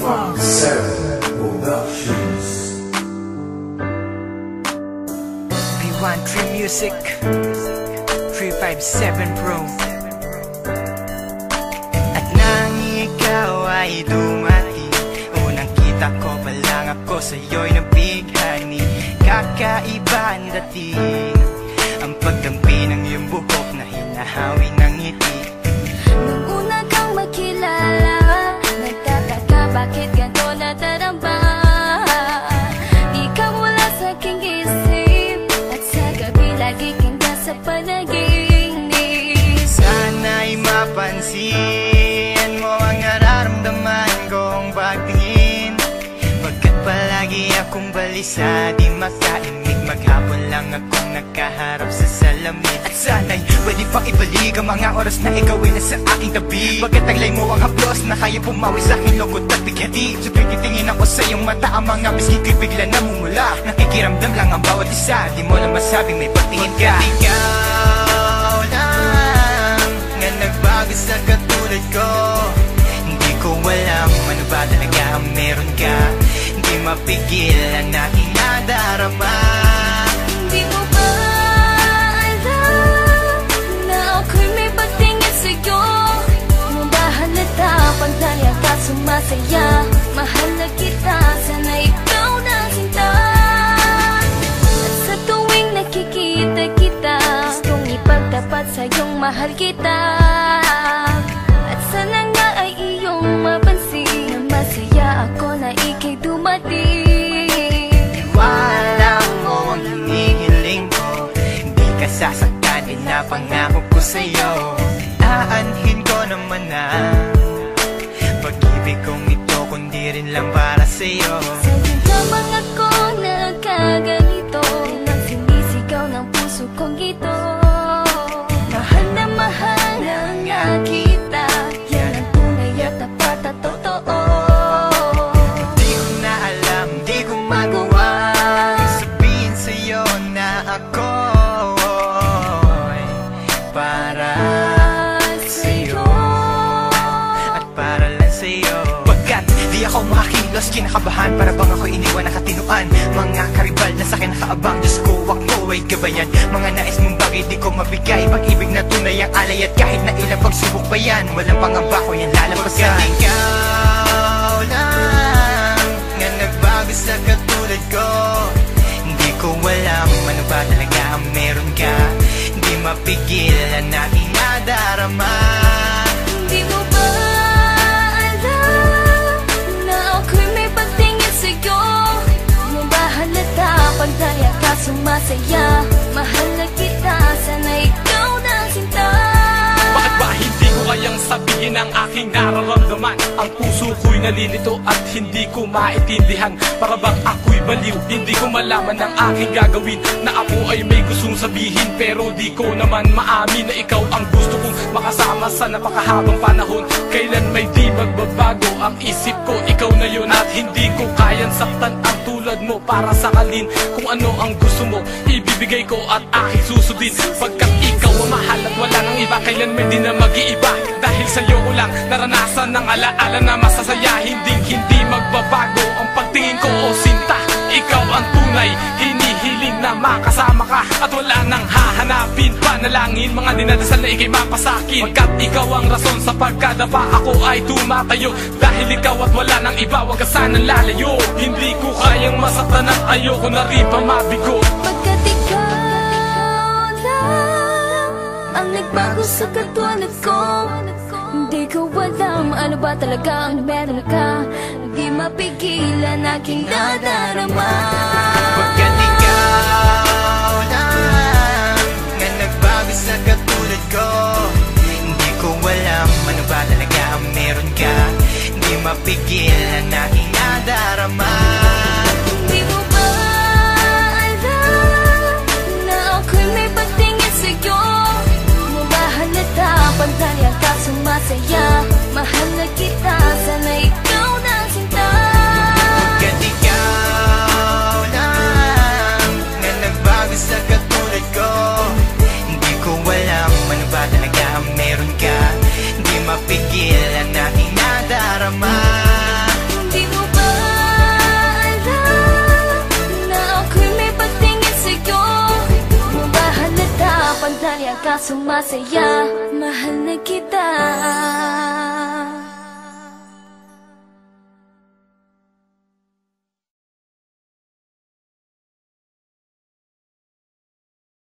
Funk 7 Productions. B13 Music 357 Pro. At nang ikaw ay dumating, unang kita ko pa lang ako sa'yo'y nabighani. Kakaiba ang dating, ang pagdampi ng iyong buhok na hinahawi ng ngiti. Nung una kang makilala, nagtataka bakit ganito nadarama. Ikaw wala sa aking isip, at sa gabi lagi kang nasa panaginip. Sana'y mapansin mo ang nararamdaman kong pagtingin, pagkat palagi akong balisa, di makaimik. Maghapon lang akong nakaharap sa salamin. At sana'y pwede pang ibalik ang mga oras na ikaw ay nasa aking tabi, pagkat taglay mo ang haplos na kaya pumawi sa aking lungkot at bigati. So titingin ako sa iyong mata, ang mga bisgit ko'y bigla namumula. Nakikiramdam lang ang bawat isa, di mo na masabing may pagtingin ka. Ikaw lang nga nagbago sa katulad ko. Hindi ko alam ano ba talaga ang meron ka. Hindi mapigil ang aking nadarama. Di mo ba alam na ako'y may pagtingin sa'yo? Mo ba halata pag dahil ka sumasaya? Mahal na kita, sana ikaw na sinta. At sa tuwing nakikita kita, gustong ipagtapat sa'yong mahal kita. At sana nga ay iyong mapansin na masaya ako na ika'y dumating. Wala mo ang hinihiling ko, hindi ka sasaktan, pinapangako ko sa'yo. Aanhin ko naman na pag-ibig kong ito, kundi rin lang para sa'yo. Sa'yo lamang ako nagkaganito, nang sinisigaw ng puso kong ito. Mahal na nga kita, yan ang tunay at tapat at totoo. Di ko na alam, di ko magawa sabihin sa'yo na ako'y para sa'yo at para lang sa'yo. Pagkat di ako makakilos, kinakabahan, para bang ako iniwan nakatinuan. Mga karibal na sa'kin nakaabang, Diyos ko ako ay gabayan. Mga nais mong bagay di ko mabigay, pag-ibig na tunay ang alay. At kahit na ilang pagsubok pa yan, walang pangamba ko yan lalampasan. Pagkat ikaw lang nga nagbago sa katulad ko, hindi ko alam ano ba talaga ang meron ka. Hindi mapigil ang aking nadarama. Di mo ba alam na ako'y may pagtingin sa'yo? Mo ba halata pag dahil ka sumasaya? Mahal na kita, sana ikaw na sinta. Bakit ba hindi ko kayang sabihin ang aking nararamdaman? Ang puso ko'y nalilito at hindi ko maintindihan. Para bang ako'y baliw, hindi ko malaman ang aking gagawin. Na ako ay may gustong sabihin, pero di ko naman maamin na ikaw ang gusto kong makasama sa napakahabang panahon. Kailan may di magbabago ang isip ko, ikaw na yun. At hindi ko kayang saktan ang tulad mo para sakalin. Kung ano ang gusto mo, ibibigay ko at aking susundin. Pagkat ikaw ang mahal at wala nang iba, kailan may di na mag-iiba. Dahil sa'yo ko lang naranasan ng alaala na masasaya. Hindi magbabago ang pagtingin ko, o sinta. Ikaw ang tunay, hinihiling na makasama ka. At wala nang hahanapin, panalangin, mga dinadasal na ikay mapasakin. Pagkat ikaw ang rason sa pagkadapa, ako ay tumatayo. Dahil ikaw at wala nang iba, wag ka sanang lalayo. Hindi ko kayang masaktan at ayoko na rin pa mabigo. Pagkat ikaw lang ang nagbago sa katulad ko, hindi ko alam ano ba talaga ang meron ka. Di mapigilan aking nadarama. Pagkat ikaw lang nga nagbago sa katulad ko, hindi ko alam ano ba talaga ang meron ka. Hindi mapigil ang aking nadarama. Di mo ba alam na ako'y may pagtingin sa'yo? Mo ba halata pag dahil ka sumasaya? Mahal na kita, sana ikaw na sinta. Pagkat ikaw lang nga nagbago sa katulad ko, hindi ko alam ano ba talaga ang meron ka. Hindi mapigil ang aking nadarama. Di sumasaya. Mahal na kita.